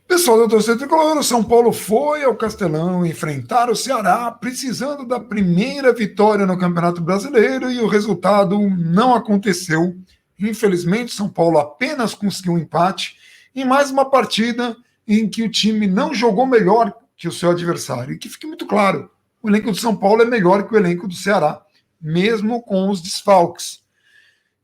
Pessoal da torcida tricolor, o São Paulo foi ao Castelão enfrentar o Ceará, precisando da primeira vitória no Campeonato Brasileiro, e o resultado não aconteceu. Infelizmente, São Paulo apenas conseguiu um empate em mais uma partida em que o time não jogou melhor que o seu adversário. E que fique muito claro, o elenco do São Paulo é melhor que o elenco do Ceará, mesmo com os desfalques.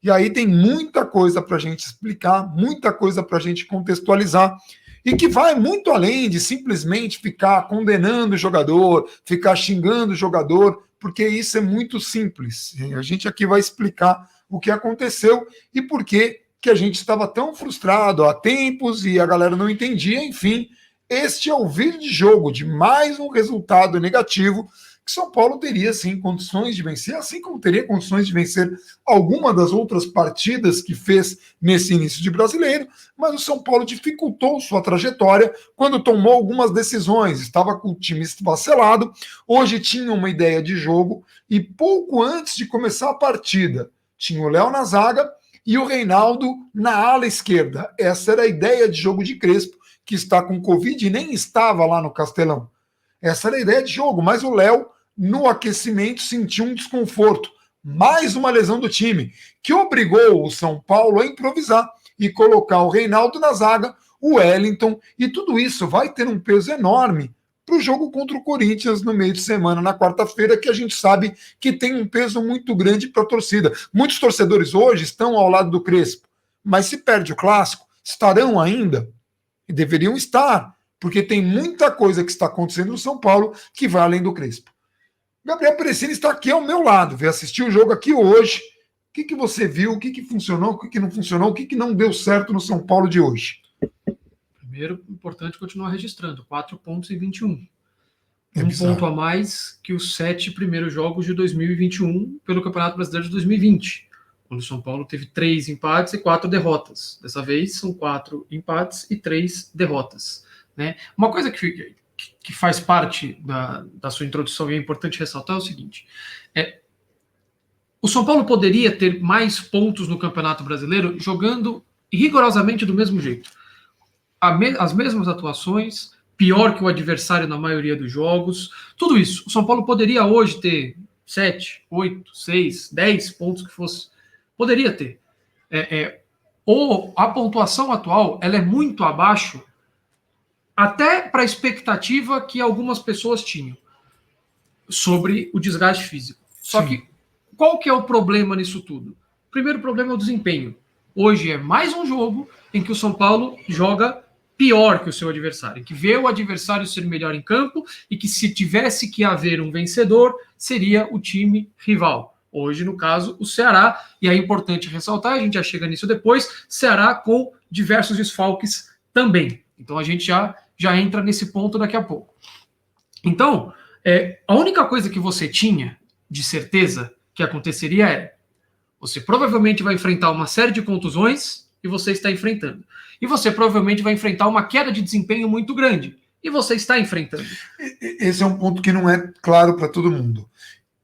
E aí tem muita coisa para a gente explicar, muita coisa para a gente contextualizar, e que vai muito além de simplesmente ficar condenando o jogador, ficar xingando o jogador, porque isso é muito simples. A gente aqui vai explicar o que aconteceu e por que a gente estava tão frustrado há tempos e a galera não entendia. Enfim, este é o vídeo de jogo de mais um resultado negativo que São Paulo teria, sim, condições de vencer, assim como teria condições de vencer alguma das outras partidas que fez nesse início de Brasileiro, mas o São Paulo dificultou sua trajetória quando tomou algumas decisões, estava com o time esfacelado, hoje tinha uma ideia de jogo, e pouco antes de começar a partida, tinha o Léo na zaga e o Reinaldo na ala esquerda. Essa era a ideia de jogo de Crespo, que está com Covid e nem estava lá no Castelão. Essa era a ideia de jogo, mas o Léo, no aquecimento, sentiu um desconforto. Mais uma lesão do time, que obrigou o São Paulo a improvisar e colocar o Reinaldo na zaga, o Wellington, e tudo isso vai ter um peso enorme para o jogo contra o Corinthians no meio de semana, na quarta-feira, que a gente sabe que tem um peso muito grande para a torcida. Muitos torcedores hoje estão ao lado do Crespo, mas se perde o clássico, estarão ainda? E deveriam estar, porque tem muita coisa que está acontecendo no São Paulo que vai além do Crespo. Gabriel Perecini está aqui ao meu lado, veio assistir o jogo aqui hoje. O que você viu, o que funcionou, o que não funcionou, o que não deu certo no São Paulo de hoje? Primeiro, importante continuar registrando, 4 pontos em 21. Um ponto a mais que os 7 primeiros jogos de 2021 pelo Campeonato Brasileiro de 2020, onde o São Paulo teve 3 empates e 4 derrotas. Dessa vez são 4 empates e 3 derrotas. Né? Uma coisa que faz parte da sua introdução e é importante ressaltar é o seguinte: o São Paulo poderia ter mais pontos no Campeonato Brasileiro jogando rigorosamente do mesmo jeito. As mesmas atuações, pior que o adversário na maioria dos jogos, tudo isso. O São Paulo poderia hoje ter 7, 8, 6, 10 pontos que fosse. Poderia ter. A pontuação atual ela é muito abaixo até para a expectativa que algumas pessoas tinham sobre o desgaste físico. Só Sim. que qual que é o problema nisso tudo? O primeiro problema é o desempenho. Hoje é mais um jogo em que o São Paulo joga pior que o seu adversário, que vê o adversário ser melhor em campo e que, se tivesse que haver um vencedor, seria o time rival. Hoje, no caso, o Ceará, e é importante ressaltar, a gente já chega nisso depois, Ceará com diversos desfalques também. Então a gente já entra nesse ponto daqui a pouco. Então, a única coisa que você tinha de certeza que aconteceria é: você provavelmente vai enfrentar uma série de contusões, e você está enfrentando. E você provavelmente vai enfrentar uma queda de desempenho muito grande, e você está enfrentando. Esse é um ponto que não é claro para todo mundo.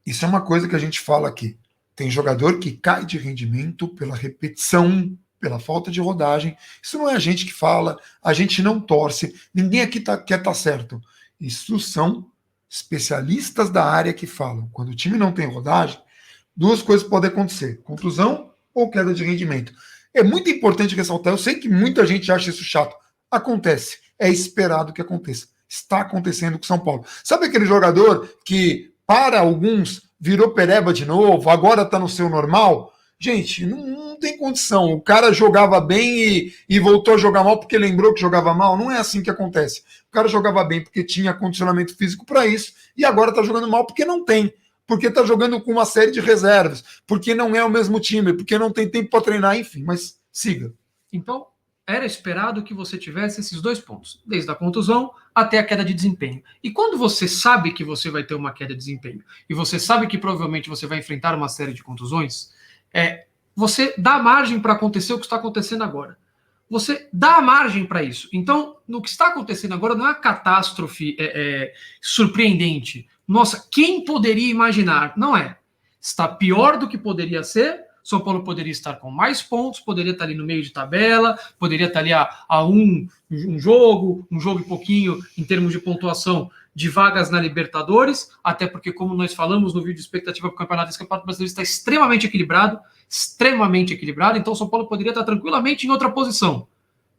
Isso é uma coisa que a gente fala aqui. Tem jogador que cai de rendimento pela repetição, pela falta de rodagem. Isso não é a gente que fala, a gente não torce, ninguém aqui quer estar certo. Isso são especialistas da área que falam. Quando o time não tem rodagem, 2 coisas podem acontecer: contusão ou queda de rendimento. É muito importante ressaltar, eu sei que muita gente acha isso chato. Acontece, é esperado que aconteça. Está acontecendo com o São Paulo. Sabe aquele jogador que, para alguns, virou pereba de novo, agora está no seu normal? Gente, não tem condição. O cara jogava bem e voltou a jogar mal porque lembrou que jogava mal. Não é assim que acontece. O cara jogava bem porque tinha condicionamento físico para isso e agora está jogando mal porque não tem. Porque está jogando com uma série de reservas, porque não é o mesmo time, porque não tem tempo para treinar, enfim, mas siga. Então, era esperado que você tivesse esses 2 pontos, desde a contusão até a queda de desempenho. E quando você sabe que você vai ter uma queda de desempenho, e você sabe que provavelmente você vai enfrentar uma série de contusões, você dá margem para acontecer o que está acontecendo agora. Você dá margem para isso. Então, no que está acontecendo agora não é uma catástrofe surpreendente. Nossa, quem poderia imaginar? Não é. Está pior do que poderia ser, São Paulo poderia estar com mais pontos, poderia estar ali no meio de tabela, poderia estar ali a um jogo e pouquinho em termos de pontuação de vagas na Libertadores, até porque, como nós falamos no vídeo de expectativa para o campeonato, esse campeonato brasileiro está extremamente equilibrado, então o São Paulo poderia estar tranquilamente em outra posição,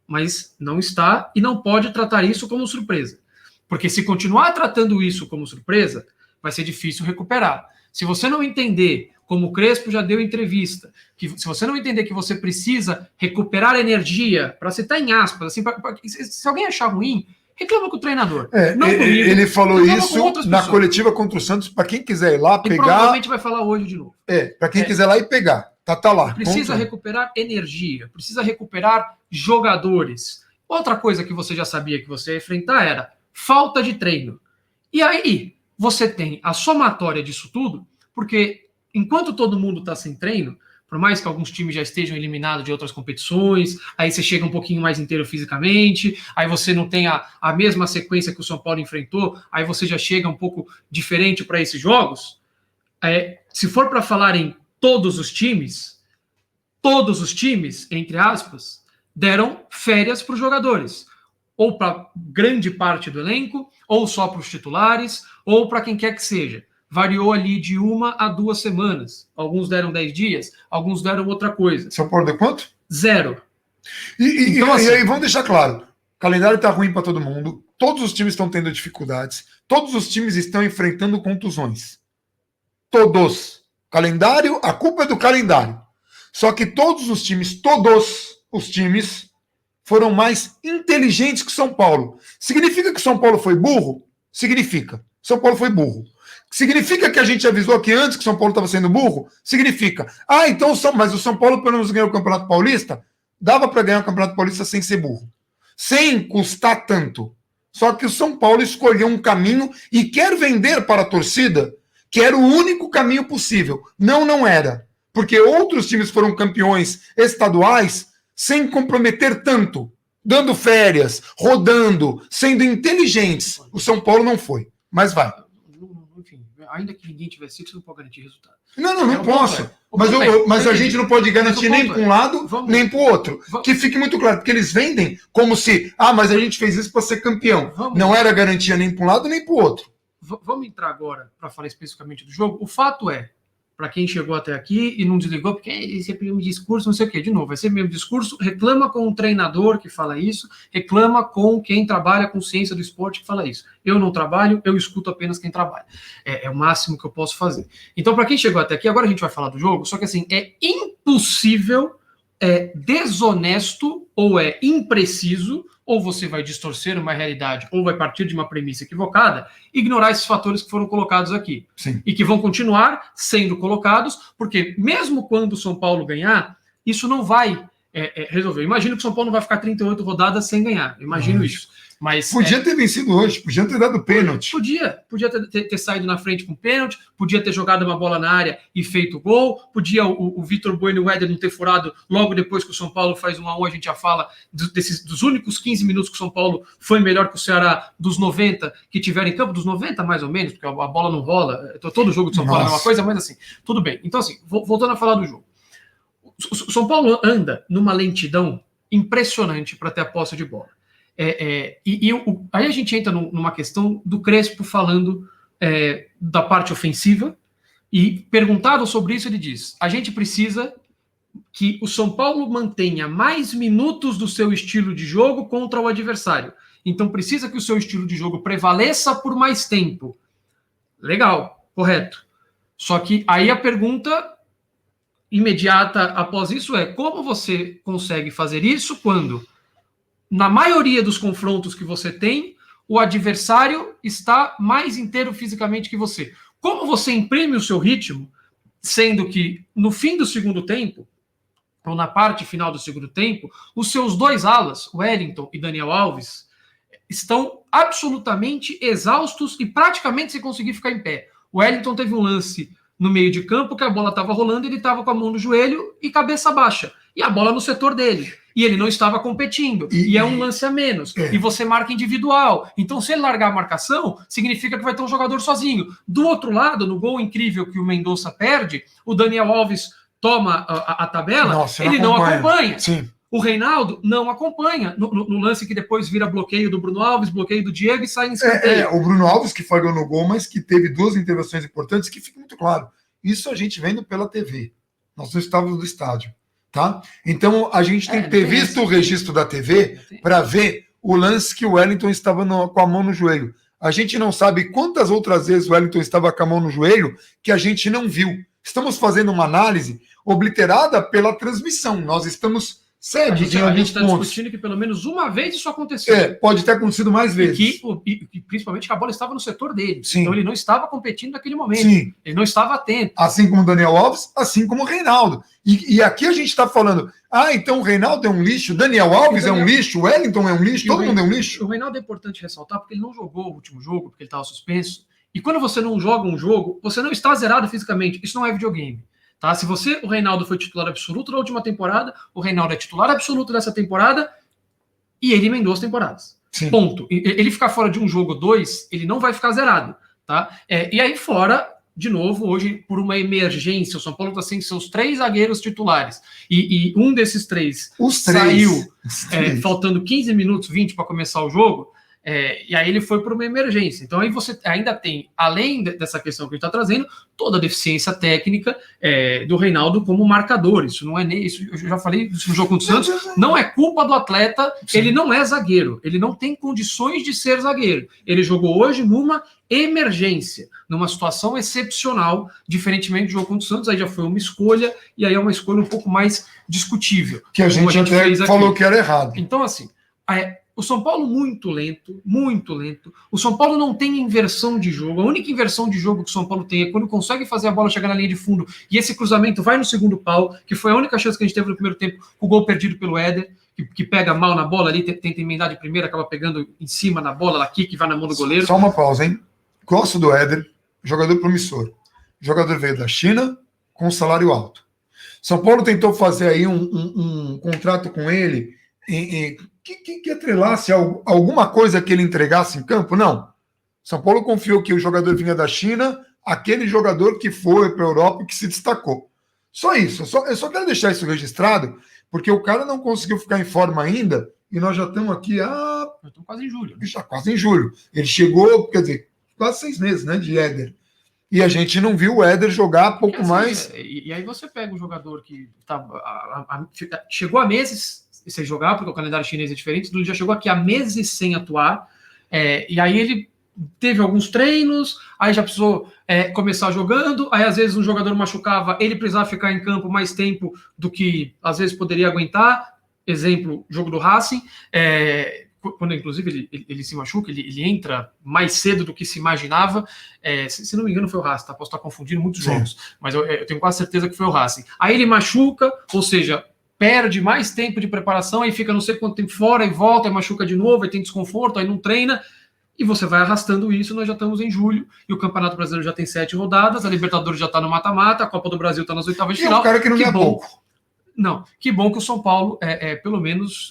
mas não está e não pode tratar isso como surpresa, porque se continuar tratando isso como surpresa, vai ser difícil recuperar. Se você não entender, como o Crespo já deu entrevista, que se você não entender que você precisa recuperar energia, para citar em aspas, assim, se alguém achar ruim, reclama com o treinador. Não comigo, ele falou isso na coletiva contra o Santos, para quem quiser ir lá pegar. E provavelmente vai falar hoje de novo. Para quem quiser ir lá e pegar. Tá lá. Precisa recuperar energia, precisa recuperar jogadores. Outra coisa que você já sabia que você ia enfrentar era falta de treino. E aí, você tem a somatória disso tudo, porque enquanto todo mundo está sem treino, por mais que alguns times já estejam eliminados de outras competições, aí você chega um pouquinho mais inteiro fisicamente, aí você não tem a mesma sequência que o São Paulo enfrentou, aí você já chega um pouco diferente para esses jogos. Se for para falar em todos os times, entre aspas, deram férias para os jogadores, ou para grande parte do elenco, ou só para os titulares, ou para quem quer que seja. Variou ali de 1 a 2 semanas. Alguns deram 10 dias, alguns deram outra coisa. São Paulo deu quanto? 0. Então, assim, e aí, vamos deixar claro, o calendário está ruim para todo mundo, todos os times estão tendo dificuldades, todos os times estão enfrentando contusões. Todos. Calendário, a culpa é do calendário. Só que todos os times foram mais inteligentes que São Paulo. Significa que São Paulo foi burro? Significa. São Paulo foi burro. Significa que a gente avisou aqui antes que São Paulo estava sendo burro? Significa. Então, mas o São Paulo pelo menos ganhou o Campeonato Paulista? Dava para ganhar o Campeonato Paulista sem ser burro. Sem custar tanto. Só que o São Paulo escolheu um caminho e quer vender para a torcida que era o único caminho possível. Não era. Porque outros times foram campeões estaduais sem comprometer tanto. Dando férias, rodando, sendo inteligentes. O São Paulo não foi. Mas vai. Enfim, ainda que ninguém tivesse sido, você não pode garantir resultado. Não posso. Mas a gente não pode garantir nem para um lado, nem para o outro. Que fique muito claro, porque eles vendem como se, mas a gente fez isso para ser campeão. Não era garantia nem para um lado, nem para o outro. Vamos entrar agora para falar especificamente do jogo. O fato é, para quem chegou até aqui e não desligou, porque esse é o mesmo discurso, não sei o quê. De novo, vai ser o mesmo discurso. Reclama com o treinador que fala isso, reclama com quem trabalha com ciência do esporte que fala isso. Eu não trabalho, eu escuto apenas quem trabalha. É o máximo que eu posso fazer. Então, para quem chegou até aqui, agora a gente vai falar do jogo, só que assim, é impossível, é desonesto ou é impreciso, ou você vai distorcer uma realidade, ou vai partir de uma premissa equivocada, ignorar esses fatores que foram colocados aqui. Sim. E que vão continuar sendo colocados, porque mesmo quando o São Paulo ganhar, isso não vai resolver. Imagino que o São Paulo não vai ficar 38 rodadas sem ganhar. Imagino isso. Mas, podia ter vencido hoje, podia ter dado pênalti. Podia ter saído na frente com pênalti, podia ter jogado uma bola na área e feito gol, podia o Vitor Bueno e o Éder não ter furado logo depois que o São Paulo faz 1-1, a gente já fala dos únicos 15 minutos que o São Paulo foi melhor que o Ceará, dos 90 que tiveram em campo, dos 90 mais ou menos, porque a bola não rola, todo jogo de São Paulo é uma coisa, mas assim, tudo bem. Então assim, voltando a falar do jogo. O São Paulo anda numa lentidão impressionante para ter a posse de bola. Aí a gente entra numa questão do Crespo falando da parte ofensiva, e perguntado sobre isso ele diz, a gente precisa que o São Paulo mantenha mais minutos do seu estilo de jogo contra o adversário, então precisa que o seu estilo de jogo prevaleça por mais tempo. Legal, correto. Só que aí a pergunta imediata após isso é, como você consegue fazer isso quando na maioria dos confrontos que você tem, o adversário está mais inteiro fisicamente que você? Como você imprime o seu ritmo, sendo que no fim do segundo tempo, ou na parte final do segundo tempo, os seus dois alas, Wellington e Daniel Alves, estão absolutamente exaustos e praticamente sem conseguir ficar em pé. O Wellington teve um lance no meio de campo que a bola estava rolando, ele estava com a mão no joelho e cabeça baixa. E a bola no setor dele. E ele não estava competindo. E é um lance a menos. E você marca individual. Então, se ele largar a marcação, significa que vai ter um jogador sozinho. Do outro lado, no gol incrível que o Mendonça perde, o Daniel Alves toma a tabela, Nossa, ele não acompanha. Sim. O Reinaldo não acompanha no lance que depois vira bloqueio do Bruno Alves, bloqueio do Diego e sai em escanteio. O Bruno Alves que falhou no gol, mas que teve 2 intervenções importantes, que fica muito claro. Isso a gente vendo pela TV. Nós não estávamos no estádio, tá? Então a gente tem que ter visto o registro da TV para ver o lance que o Wellington estava com a mão no joelho. A gente não sabe quantas outras vezes o Wellington estava com a mão no joelho que a gente não viu. Estamos fazendo uma análise obliterada pela transmissão. Nós estamos cegos em a alguns gente está pontos. discutindo que pelo menos uma vez isso aconteceu. Pode ter acontecido mais vezes. E principalmente que a bola estava no setor dele. Sim. Então ele não estava competindo naquele momento. Sim. Ele não estava atento. Assim como o Daniel Alves, assim como o Reinaldo. E aqui a gente está falando, então o Reinaldo é um lixo, Daniel Alves é um lixo, o Wellington é um lixo, todo mundo é um lixo. O Reinaldo é importante ressaltar porque ele não jogou o último jogo, porque ele estava suspenso. E quando você não joga um jogo, você não está zerado fisicamente. Isso não é videogame. Tá? Se o Reinaldo foi titular absoluto da última temporada, o Reinaldo é titular absoluto dessa temporada e ele emendou as temporadas. Sim. Ponto. Ele ficar fora de um jogo ou 2, ele não vai ficar zerado. Tá? E aí fora, de novo, hoje, por uma emergência, o São Paulo está sem seus 3 zagueiros titulares e um desses 3 saiu faltando 15 minutos, 20 para começar o jogo. E aí ele foi para uma emergência. Então aí você ainda tem, além dessa questão que a gente está trazendo, toda a deficiência técnica do Reinaldo como marcador. Isso não é nem isso. Eu já falei isso no jogo contra o Santos. Não é culpa do atleta. Sim. Ele não é zagueiro. Ele não tem condições de ser zagueiro. Ele jogou hoje numa emergência, numa situação excepcional, diferentemente do jogo contra o Santos. Aí já foi uma escolha e aí é uma escolha um pouco mais discutível. Que a gente até falou que era errado. Então assim, o São Paulo muito lento, muito lento. O São Paulo não tem inversão de jogo. A única inversão de jogo que o São Paulo tem é quando consegue fazer a bola chegar na linha de fundo e esse cruzamento vai no segundo pau, que foi a única chance que a gente teve no primeiro tempo, com o gol perdido pelo Éder, que pega mal na bola ali, tenta emendar de primeira, acaba pegando em cima na bola, aqui que vai na mão do goleiro. Só uma pausa, hein? Gosto do Éder, jogador promissor. O jogador veio da China com salário alto. São Paulo tentou fazer aí um contrato com ele que atrelasse alguma coisa que ele entregasse em campo? Não. São Paulo confiou que o jogador vinha da China, aquele jogador que foi para a Europa e que se destacou. Só isso. Eu só quero deixar isso registrado, porque o cara não conseguiu ficar em forma ainda, e nós já estamos aqui estamos quase em julho. Já quase em julho. Ele chegou, quer dizer, quase 6 meses, né, de Éder. E a gente não viu o Éder jogar pouco assim, mais. E aí você pega um jogador que chegou há meses sem jogar, porque o calendário chinês é diferente, ele já chegou aqui há meses sem atuar, e aí ele teve alguns treinos, aí já precisou começar jogando, aí às vezes um jogador machucava, ele precisava ficar em campo mais tempo do que às vezes poderia aguentar, exemplo, jogo do Racing, quando inclusive ele se machuca, ele entra mais cedo do que se imaginava, se não me engano foi o Racing, tá? Posso estar confundindo muitos jogos, mas eu tenho quase certeza que foi o Racing. Aí ele machuca, ou seja, perde mais tempo de preparação, aí fica não sei quanto tempo fora, e volta, aí machuca de novo, aí tem desconforto, aí não treina, e você vai arrastando isso. Nós já estamos em julho, e o Campeonato Brasileiro já tem 7 rodadas, a Libertadores já está no mata-mata, a Copa do Brasil está nas oitavas de final. Um cara que não é pouco. Não, que bom que o São Paulo, pelo menos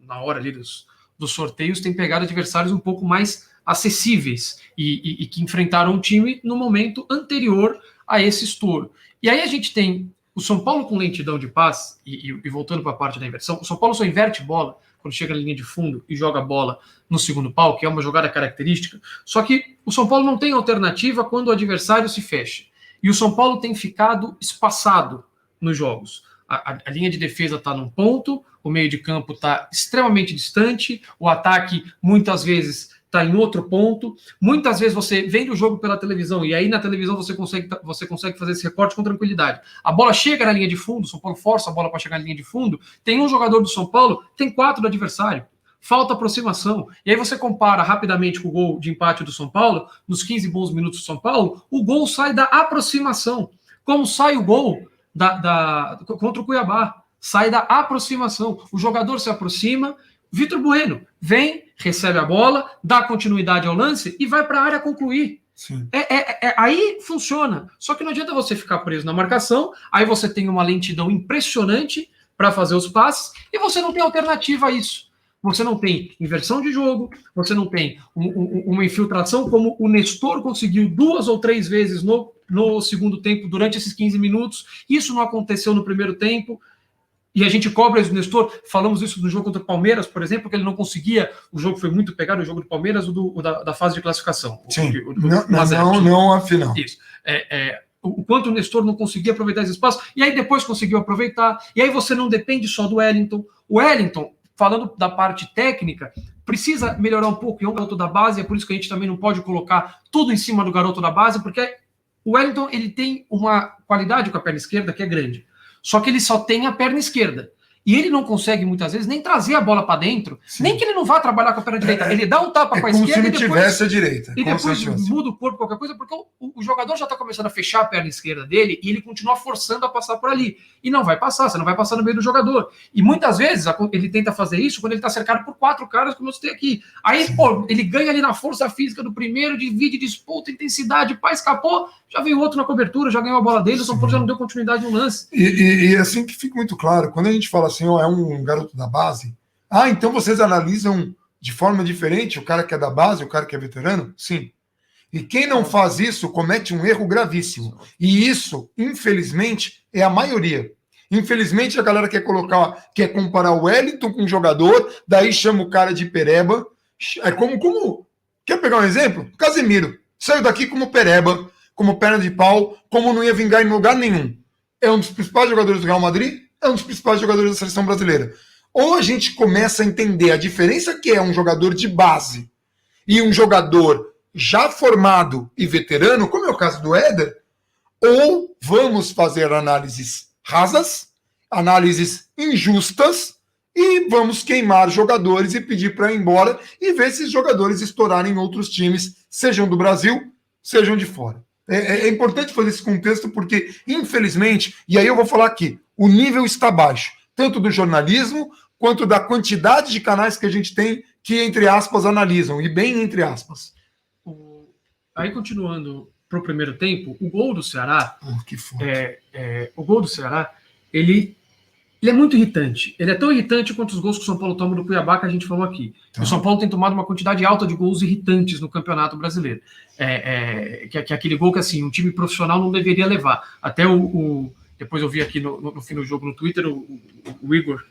na hora ali dos sorteios, tem pegado adversários um pouco mais acessíveis, e que enfrentaram o time no momento anterior a esse estouro. E aí a gente tem o São Paulo com lentidão de passe, e voltando para a parte da inversão, o São Paulo só inverte bola quando chega na linha de fundo e joga a bola no segundo pau, que é uma jogada característica, só que o São Paulo não tem alternativa quando o adversário se fecha. E o São Paulo tem ficado espaçado nos jogos. A linha de defesa está num ponto, o meio de campo está extremamente distante, o ataque muitas vezes está em outro ponto. Muitas vezes você vendo o jogo pela televisão, e aí na televisão você consegue fazer esse recorte com tranquilidade. A bola chega na linha de fundo, o São Paulo força a bola para chegar na linha de fundo, tem um jogador do São Paulo, tem 4 do adversário. Falta aproximação. E aí você compara rapidamente com o gol de empate do São Paulo, nos 15 bons minutos do São Paulo, o gol sai da aproximação. Como sai o gol contra o Cuiabá? Sai da aproximação. O jogador se aproxima, Vitor Bueno vem, recebe a bola, dá continuidade ao lance e vai para a área concluir. Aí funciona. Só que não adianta você ficar preso na marcação, aí você tem uma lentidão impressionante para fazer os passes e você não tem alternativa a isso. Você não tem inversão de jogo, você não tem uma infiltração como o Nestor conseguiu 2 ou 3 vezes no no segundo tempo, durante esses 15 minutos. Isso não aconteceu no primeiro tempo. E a gente cobra o Nestor, falamos isso no jogo contra o Palmeiras, por exemplo, que ele não conseguia, o jogo foi muito pegado, o jogo do Palmeiras, da fase de classificação. Sim, não a final. Isso. O quanto o Nestor não conseguia aproveitar esse espaço, e aí depois conseguiu aproveitar, e aí você não depende só do Wellington. O Wellington, falando da parte técnica, precisa melhorar um pouco, e é um garoto da base, é por isso que a gente também não pode colocar tudo em cima do garoto da base, porque o Wellington ele tem uma qualidade com a perna esquerda que é grande. Só que ele só tem a perna esquerda. E ele não consegue, muitas vezes, nem trazer a bola para dentro, Sim. nem que ele não vá trabalhar com a perna direita. Ele dá um tapa com a esquerda e depois... tivesse a direita. E depois muda o corpo, qualquer coisa, porque o jogador já está começando a fechar a perna esquerda dele e ele continua forçando a passar por ali. E não vai passar, você não vai passar no meio do jogador. E muitas vezes ele tenta fazer isso quando ele está cercado por 4 caras, como você tem aqui. Aí, pô, ele ganha ali na força física do primeiro, divide, disputa, intensidade, pá, escapou, já veio outro na cobertura, já ganhou a bola dele, o São Paulo já não deu continuidade no lance. E assim que fica muito claro, quando a gente fala assim, ó, é um garoto da base, então vocês analisam de forma diferente o cara que é da base, o cara que é veterano? Sim. E quem não faz isso comete um erro gravíssimo. E isso, infelizmente, é a maioria. Infelizmente, a galera quer comparar o Wellington com um jogador, daí chama o cara de pereba. É como quer pegar um exemplo? Casemiro. Saiu daqui como pereba, como perna de pau, como não ia vingar em lugar nenhum. É um dos principais jogadores do Real Madrid, é um dos principais jogadores da seleção brasileira. Ou a gente começa a entender a diferença que é um jogador de base e um jogador já formado e veterano, como é o caso do Éder, ou vamos fazer análises rasas, análises injustas, e vamos queimar jogadores e pedir para ir embora e ver se os jogadores estourarem em outros times, sejam do Brasil, sejam de fora. É importante fazer esse contexto porque, infelizmente, e aí eu vou falar aqui, o nível está baixo, tanto do jornalismo quanto da quantidade de canais que a gente tem que, entre aspas, analisam, e bem entre aspas. Aí, continuando para o primeiro tempo, o gol do Ceará, o gol do Ceará, ele é muito irritante. Ele é tão irritante quanto os gols que o São Paulo toma do Cuiabá, que a gente falou aqui. O São Paulo tem tomado uma quantidade alta de gols irritantes no Campeonato Brasileiro. Que é aquele gol que assim, um time profissional não deveria levar. Até depois eu vi aqui no fim do jogo no Twitter, o Igor.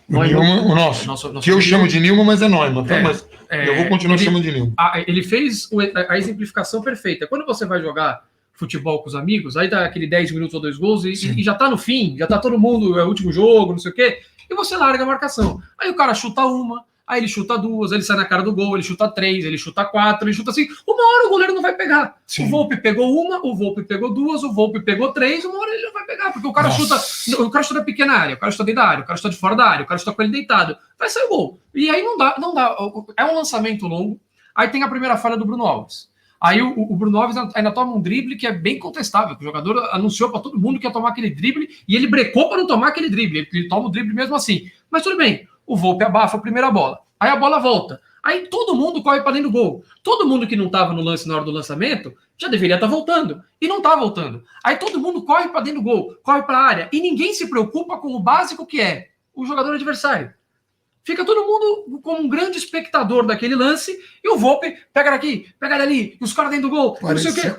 O nosso que eu chamo de Nilma, mas é Neumann. Mas eu vou continuar chamando de Nilma. Ele fez a exemplificação perfeita. Quando você vai jogar futebol com os amigos, aí dá aquele 10 minutos ou 2 gols e já tá no fim, já tá todo mundo, é o último jogo, não sei o quê, e você larga a marcação. Aí o cara chuta uma, aí ele chuta 2, aí ele sai na cara do gol, ele chuta 3, ele chuta 4, ele chuta assim, uma hora o goleiro não vai pegar. Sim. O Volpi pegou uma, o Volpi pegou 2, o Volpi pegou 3, uma hora ele não vai pegar, porque o cara chuta da pequena área, o cara chuta dentro da área, o cara chuta de fora da área, o cara chuta com ele deitado, vai sair o gol. E aí não dá, é um lançamento longo, aí tem a primeira falha do Bruno Alves. Aí o Bruno Alves ainda toma um drible que é bem contestável, que o jogador anunciou para todo mundo que ia tomar aquele drible e ele brecou para não tomar aquele drible, ele toma o drible mesmo assim. Mas tudo bem, o Volpi abafa a primeira bola, aí a bola volta, aí todo mundo corre para dentro do gol. Todo mundo que não estava no lance na hora do lançamento já deveria estar voltando, e não está voltando. Aí todo mundo corre para dentro do gol, corre para a área, e ninguém se preocupa com o básico que é o jogador adversário. Fica todo mundo como um grande espectador daquele lance e o Volpi pega daqui, pega dali, e os caras dentro do gol.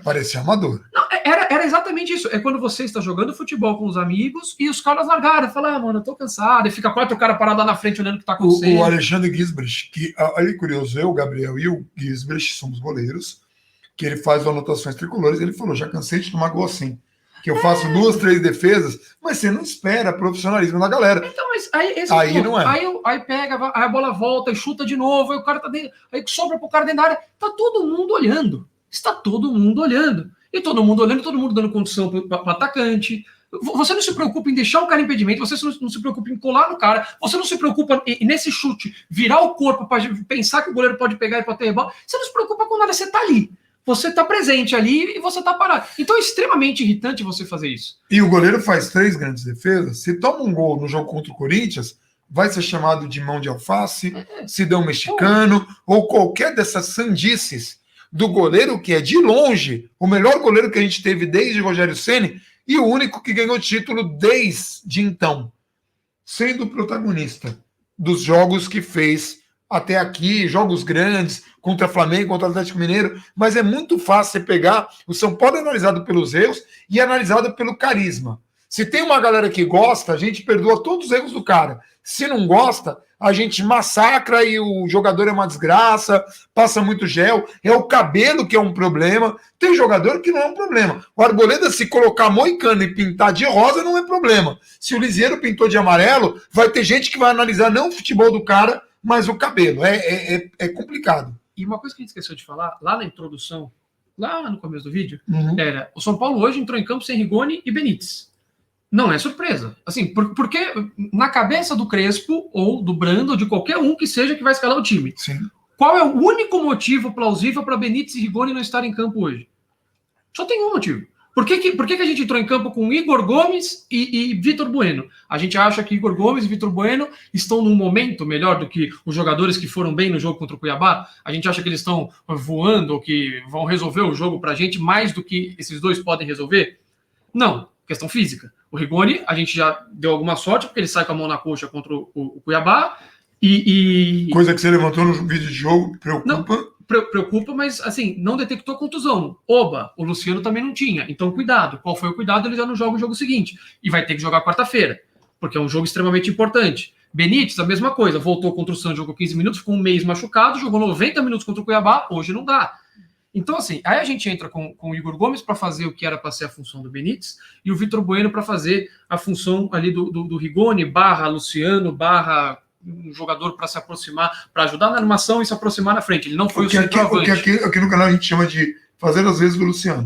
Parecia amador. Não, era exatamente isso. É quando você está jogando futebol com os amigos e os caras largaram. Falam, mano, eu tô cansado. E fica 4 caras parados lá na frente olhando o que tá acontecendo. O Alexandre Gisbrecht, que aí curioso, eu, o Gabriel e o Gisbrecht somos goleiros, que ele faz anotações tricolores, ele falou, já cansei de tomar gol assim. Que eu faço 2, 3 defesas, mas você não espera profissionalismo da galera. Então, mas aí não é. Aí pega, aí a bola volta e chuta de novo, aí o cara tá dentro, aí sobra pro cara dentro da área. Tá todo mundo olhando. Está todo mundo olhando. E todo mundo olhando, todo mundo dando condição para o atacante. Você não se preocupa em deixar o cara em impedimento, você não se preocupa em colar no cara, você não se preocupa em, nesse chute, virar o corpo para pensar que o goleiro pode pegar e pode ter rebote. Você não se preocupa com nada, você tá ali. Você está presente ali e você está parado. Então é extremamente irritante você fazer isso. E o goleiro faz 3 grandes defesas. Se toma um gol no jogo contra o Corinthians, vai ser chamado de mão de alface, cidadão mexicano, ou qualquer dessas sandices do goleiro que é, de longe, o melhor goleiro que a gente teve desde Rogério Ceni e o único que ganhou título desde então, sendo protagonista dos jogos que fez até aqui, jogos grandes, contra Flamengo, contra Atlético Mineiro, mas é muito fácil você pegar o São Paulo analisado pelos erros e analisado pelo carisma. Se tem uma galera que gosta, a gente perdoa todos os erros do cara. Se não gosta, a gente massacra e o jogador é uma desgraça, passa muito gel, é o cabelo que é um problema. Tem jogador que não é um problema. O Arboleda, se colocar moicano e pintar de rosa, não é problema. Se o Lisieiro pintou de amarelo, vai ter gente que vai analisar não o futebol do cara, mas o cabelo. É complicado. E uma coisa que a gente esqueceu de falar, lá na introdução, lá no começo do vídeo, era o São Paulo hoje entrou em campo sem Rigoni e Benítez. Não é surpresa. Assim, porque na cabeça do Crespo, ou do Brando, ou de qualquer um que seja que vai escalar o time, Sim. Qual é o único motivo plausível para Benítez e Rigoni não estarem em campo hoje? Só tem um motivo. Por que a gente entrou em campo com Igor Gomes e Vitor Bueno? A gente acha que Igor Gomes e Vitor Bueno estão num momento melhor do que os jogadores que foram bem no jogo contra o Cuiabá? A gente acha que eles estão voando ou que vão resolver o jogo para a gente mais do que esses dois podem resolver? Não. Questão física. O Rigoni, a gente já deu alguma sorte, porque ele sai com a mão na coxa contra o Cuiabá. Coisa que você levantou no vídeo de jogo, preocupa. Não, preocupa, mas assim, não detectou contusão. Oba, o Luciano também não tinha. Então, cuidado. Qual foi o cuidado? Ele já não joga o jogo seguinte. E vai ter que jogar quarta-feira, porque é um jogo extremamente importante. Benítez, a mesma coisa. Voltou contra o Santos, jogou 15 minutos, ficou um mês machucado, jogou 90 minutos contra o Cuiabá, hoje não dá. Então, assim, aí a gente entra com o Igor Gomes para fazer o que era para ser a função do Benítez e o Vitor Bueno para fazer a função ali do Rigoni, barra Luciano, barra um jogador para se aproximar, para ajudar na animação e se aproximar na frente. Ele não foi o centroavante. Aqui no canal a gente chama de fazer às vezes do Luciano.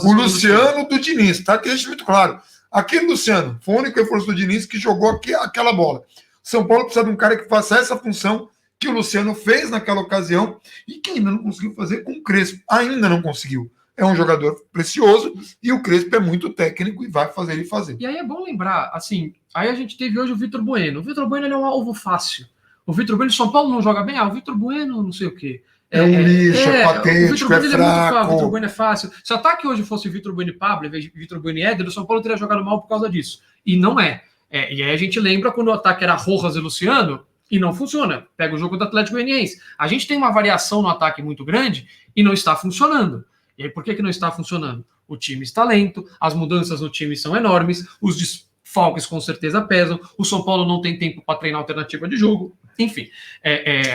O Luciano do Diniz, tá? Que deixa muito claro. Aquele Luciano foi o único reforço do Diniz que jogou aquela bola. São Paulo precisa de um cara que faça essa função que o Luciano fez naquela ocasião e que ainda não conseguiu fazer com o Crespo. Ainda não conseguiu. É um jogador precioso e o Crespo é muito técnico e vai fazer ele fazer. E aí é bom lembrar, assim, aí a gente teve hoje o Vitor Bueno. O Vitor Bueno ele é um alvo fácil. O Vitor Bueno, São Paulo não joga bem? O Vitor Bueno não sei o quê. É um lixo, é patético, é fraco. O Vitor Bueno é fácil. Se o ataque hoje fosse Vitor Bueno e Pablo, em vez de Vitor Bueno e Éder, o São Paulo teria jogado mal por causa disso. E não é. E aí a gente lembra quando o ataque era Rojas e Luciano, e não funciona. Pega o jogo do Atlético Goianiense. A gente tem uma variação no ataque muito grande e não está funcionando. E aí, por que não está funcionando? O time está lento, as mudanças no time são enormes, os desfalques com certeza pesam, o São Paulo não tem tempo para treinar alternativa de jogo. Enfim,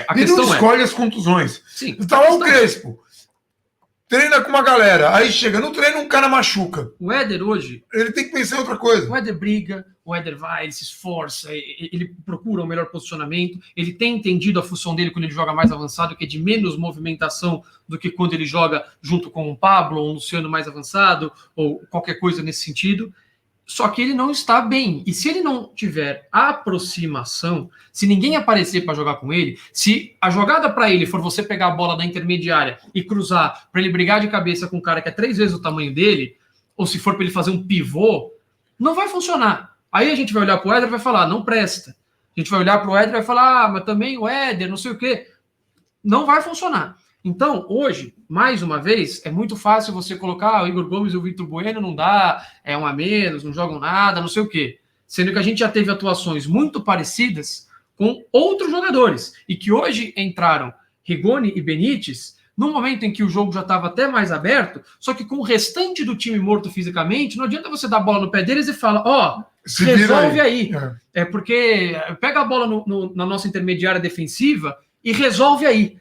a questão não escolhe as contusões. Sim, está lá o Crespo. Treina com uma galera, aí chega no treino, um cara machuca. O Éder hoje... Ele tem que pensar em outra coisa. O Éder briga, o Éder vai, ele se esforça, ele procura o melhor posicionamento, ele tem entendido a função dele quando ele joga mais avançado, que é de menos movimentação do que quando ele joga junto com o Pablo, ou um Luciano mais avançado, ou qualquer coisa nesse sentido. Só que ele não está bem. E se ele não tiver aproximação, se ninguém aparecer para jogar com ele, se a jogada para ele for você pegar a bola da intermediária e cruzar para ele brigar de cabeça com um cara que é 3 vezes o tamanho dele, ou se for para ele fazer um pivô, não vai funcionar. Aí a gente vai olhar para o Éder e vai falar, não presta. A gente vai olhar para o Éder e vai falar, mas também o Éder, não sei o quê. Não vai funcionar. Então, hoje, mais uma vez, é muito fácil você colocar o Igor Gomes e o Vitor Bueno, não dá, é um a menos, não jogam nada, não sei o quê. Sendo que a gente já teve atuações muito parecidas com outros jogadores, e que hoje entraram Rigoni e Benítez, num momento em que o jogo já estava até mais aberto, só que com o restante do time morto fisicamente, não adianta você dar a bola no pé deles e falar, resolve aí. É porque pega a bola na nossa intermediária defensiva e resolve aí.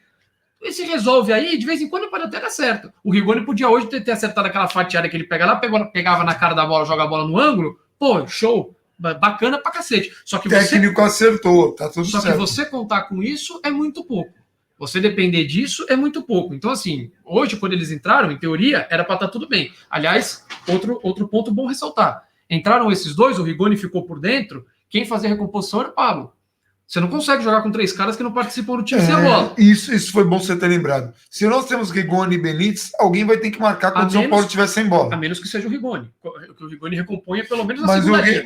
E se resolve aí, de vez em quando pode até dar certo. O Rigoni podia hoje ter acertado aquela fatiada que ele pega lá, pegava na cara da bola, joga a bola no ângulo. Pô, show. Bacana pra cacete. Só que técnico acertou, tá tudo certo. Só que você contar com isso é muito pouco. Você depender disso é muito pouco. Então, assim, hoje, quando eles entraram, em teoria, era pra estar tudo bem. Aliás, outro ponto bom ressaltar. Entraram esses dois, o Rigoni ficou por dentro, quem fazia a recomposição era o Pablo. Você não consegue jogar com 3 caras que não participam do time sem a bola. Isso foi bom você ter lembrado. Se nós temos Rigoni e Benítez, alguém vai ter que marcar quando o São Paulo estiver sem bola. A menos que seja o Rigoni. Que o Rigoni recomponha pelo menos a mas segunda linha.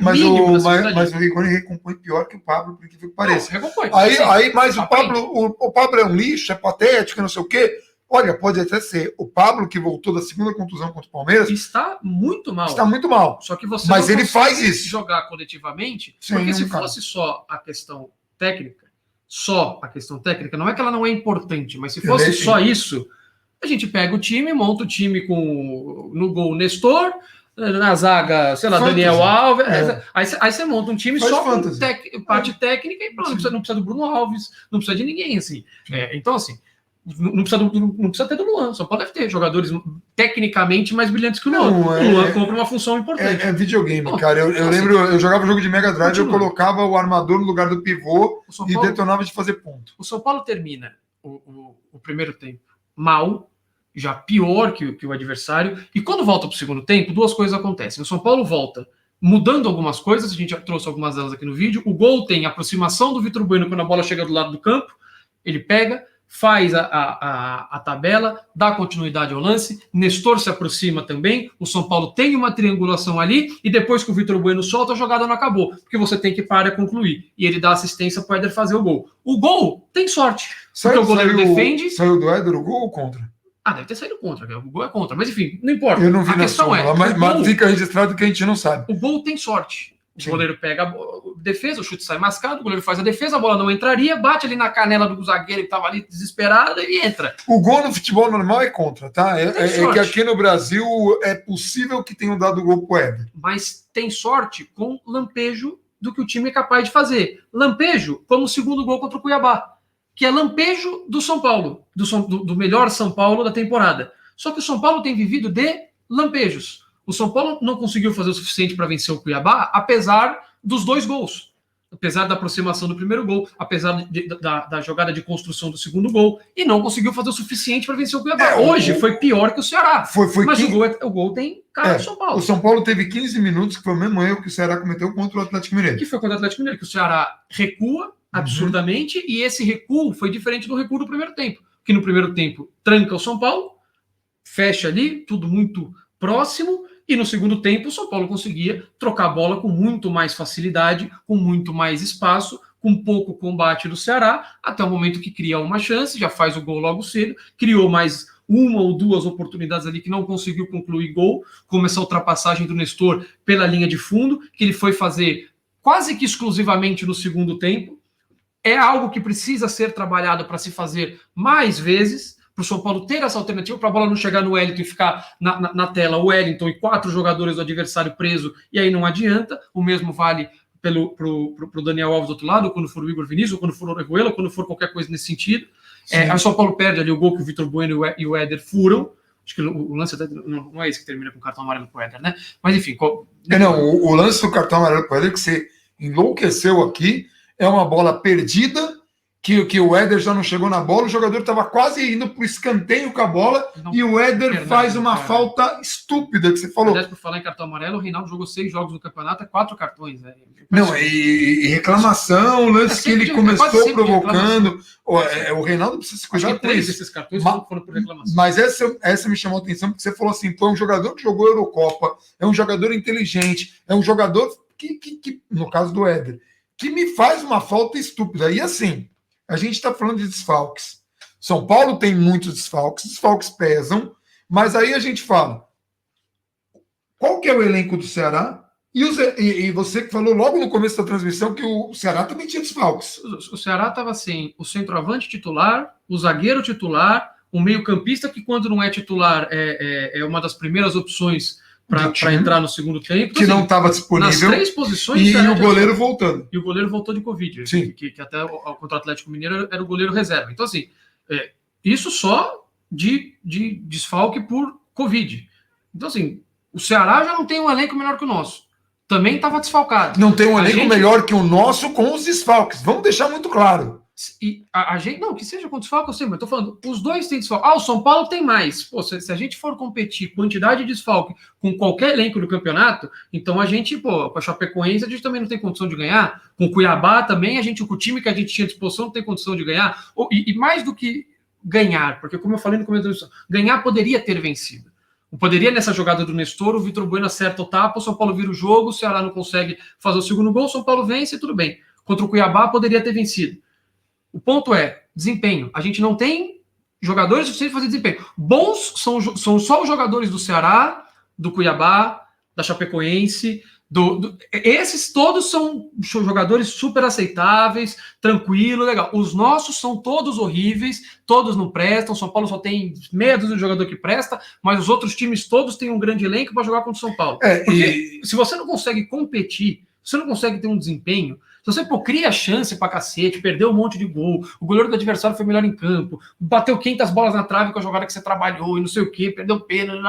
Mas o Rigoni recompõe pior que o Pablo, por que pareça. Não, recompõe. Mas o Pablo é um lixo, é patético, não sei o quê. Olha, pode até ser. O Pablo, que voltou da segunda contusão contra o Palmeiras... Está muito mal. Está muito mal. Só que você ele faz isso. Jogar coletivamente, sim, porque se fosse só a questão técnica, só a questão técnica, não é que ela não é importante, mas se fosse só isso, a gente pega o time, monta o time com no gol Nestor, na zaga, sei lá, fantasy. Daniel Alves. Aí você monta um time só com parte técnica e pronto, não precisa do Bruno Alves, não precisa de ninguém, assim. Então, assim, não precisa ter do Luan, só pode ter jogadores tecnicamente mais brilhantes que o Luan. O Luan compra uma função importante. É videogame, cara. Eu lembro, eu jogava jogo de Mega Drive, eu colocava o armador no lugar do pivô e detonava de fazer ponto. O São Paulo termina o primeiro tempo mal, já pior que o adversário, e quando volta para o segundo tempo, duas coisas acontecem. O São Paulo volta mudando algumas coisas, a gente já trouxe algumas delas aqui no vídeo. O gol tem a aproximação do Vitor Bueno quando a bola chega do lado do campo, ele pega, faz a tabela, dá continuidade ao lance, Nestor se aproxima também, o São Paulo tem uma triangulação ali, e depois que o Vitor Bueno solta, a jogada não acabou, porque você tem que parar e concluir, e ele dá assistência para o Éder fazer o gol. O gol tem sorte, porque o goleiro defende... Saiu do Éder o gol ou contra? Deve ter saído contra, o gol é contra, mas enfim, não importa. Eu não vi a questão mas fica registrado que a gente não sabe. O gol tem sorte. O goleiro pega a defesa, o chute sai mascado, o goleiro faz a defesa, a bola não entraria, bate ali na canela do zagueiro que estava ali desesperado e entra. O gol no futebol normal é contra, tá? É que aqui no Brasil é possível que tenham dado gol pro Éder. Mas tem sorte com lampejo do que o time é capaz de fazer. Lampejo como o segundo gol contra o Cuiabá, que é lampejo do São Paulo, do melhor São Paulo da temporada. Só que o São Paulo tem vivido de lampejos. O São Paulo não conseguiu fazer o suficiente para vencer o Cuiabá, apesar dos dois gols. Apesar da aproximação do primeiro gol, apesar da jogada de construção do segundo gol, e não conseguiu fazer o suficiente para vencer o Cuiabá. Hoje foi pior que o Ceará. Mas o gol tem cara do São Paulo. O São Paulo teve 15 minutos, que foi o mesmo erro que o Ceará cometeu contra o Atlético Mineiro. Que foi contra o Atlético Mineiro, que o Ceará recua absurdamente, e esse recuo foi diferente do recuo do primeiro tempo. Que no primeiro tempo tranca o São Paulo, fecha ali, tudo muito próximo, e no segundo tempo o São Paulo conseguia trocar a bola com muito mais facilidade, com muito mais espaço, com pouco combate do Ceará, até o momento que cria uma chance, já faz o gol logo cedo, criou mais uma ou duas oportunidades ali que não conseguiu concluir gol, como essa ultrapassagem do Nestor pela linha de fundo, que ele foi fazer quase que exclusivamente no segundo tempo. É algo que precisa ser trabalhado para se fazer mais vezes, para o São Paulo ter essa alternativa, para a bola não chegar no Wellington e ficar na tela o Wellington e 4 jogadores do adversário preso, e aí não adianta. O mesmo vale pro Daniel Alves do outro lado, quando for o Igor Vinícius, ou quando for o Orejuela, ou quando for qualquer coisa nesse sentido. A São Paulo perde ali o gol que o Vitor Bueno e o Éder furam. Acho que o lance até não é esse que termina com o cartão amarelo pro Éder, né? Mas enfim. O lance do cartão amarelo pro Éder que você enlouqueceu aqui é uma bola perdida, que o Éder já não chegou na bola, o jogador estava quase indo para o escanteio com a bola, e o Éder faz uma falta estúpida, que você falou. Aliás, por falar em cartão amarelo, o Reinaldo jogou 6 jogos no campeonato, 4 cartões. Não, e reclamação, lance que ele começou provocando. O Reinaldo precisa se cuidar com isso. Desses cartões foram por reclamação. Mas essa me chamou a atenção, porque você falou assim, é um jogador que jogou Eurocopa, é um jogador inteligente, é um jogador que no caso do Éder, que me faz uma falta estúpida. E assim, a gente está falando de desfalques. São Paulo tem muitos desfalques pesam, mas aí a gente fala, qual que é o elenco do Ceará? E você que falou logo no começo da transmissão que o Ceará também tinha desfalques. O Ceará estava sem o centroavante titular, o zagueiro titular, o meio-campista que quando não é titular é uma das primeiras opções para entrar no segundo tempo. Que não estava disponível. Nas 3 posições. E o goleiro voltando. E o goleiro voltou de Covid. Sim. Que até contra o Atlético Mineiro era o goleiro reserva. Então, assim, isso só de desfalque por Covid. Então, assim, o Ceará já não tem um elenco melhor que o nosso. Também estava desfalcado. Não tem um elenco melhor que o nosso com os desfalques. Vamos deixar muito claro. E a gente, não, que seja com desfalque, eu sei, mas eu tô falando, os dois têm desfalque. O São Paulo tem mais. Pô, se a gente for competir quantidade de desfalque com qualquer elenco do campeonato, então a gente, com a Chapecoense, a gente também não tem condição de ganhar. Com o Cuiabá também, com o time que a gente tinha à disposição, não tem condição de ganhar. E mais do que ganhar, porque como eu falei no começo da discussão, ganhar poderia ter vencido. Poderia, nessa jogada do Nestor, o Vitor Bueno acerta o tapa, o São Paulo vira o jogo, o Ceará não consegue fazer o segundo gol, o São Paulo vence e tudo bem. Contra o Cuiabá, poderia ter vencido. O ponto é desempenho. A gente não tem jogadores suficientes para fazer desempenho. Bons são só os jogadores do Ceará, do Cuiabá, da Chapecoense. Esses todos são jogadores super aceitáveis, tranquilo, legal. Os nossos são todos horríveis, todos não prestam. São Paulo só tem meia dúzia de jogador que presta, mas os outros times todos têm um grande elenco para jogar contra o São Paulo. Porque se você não consegue competir, você não consegue ter um desempenho, se você cria chance pra cacete, perdeu um monte de gol, o goleiro do adversário foi melhor em campo, bateu 500 bolas na trave com a jogada que você trabalhou e não sei o que, perdeu pênalti,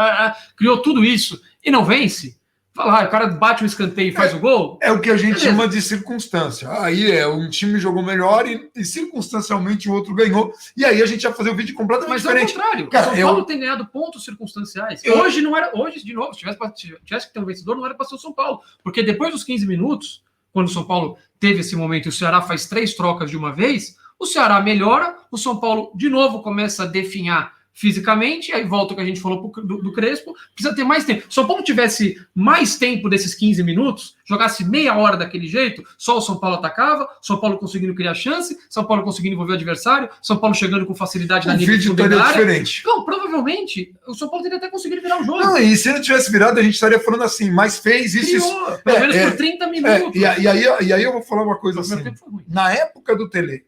criou tudo isso e não vence. Fala, o cara bate um escanteio e faz o gol. É o que a gente chama de circunstância. Aí um time jogou melhor e circunstancialmente o outro ganhou. E aí a gente ia fazer o vídeo completamente diferente. Mas é o contrário. Cara, o São Paulo tem ganhado pontos circunstanciais. Hoje não era. Hoje, de novo, se tivesse que ter um vencedor, não era para ser o São Paulo. Porque depois dos 15 minutos, quando o São Paulo teve esse momento e o Ceará faz 3 trocas de uma vez, o Ceará melhora, o São Paulo de novo começa a definhar fisicamente, aí volta o que a gente falou do Crespo, precisa ter mais tempo. Se o São Paulo tivesse mais tempo desses 15 minutos, jogasse meia hora daquele jeito, só o São Paulo atacava, São Paulo conseguindo criar chance, São Paulo conseguindo envolver o adversário, São Paulo chegando com facilidade na linha de fundo da área. Diferente. Então, provavelmente, o São Paulo teria até conseguido virar o jogo. Não, e se não tivesse virado, a gente estaria falando assim, mas fez isso. Pelo menos por 30 minutos. E aí eu vou falar uma coisa assim. Na época do Tele,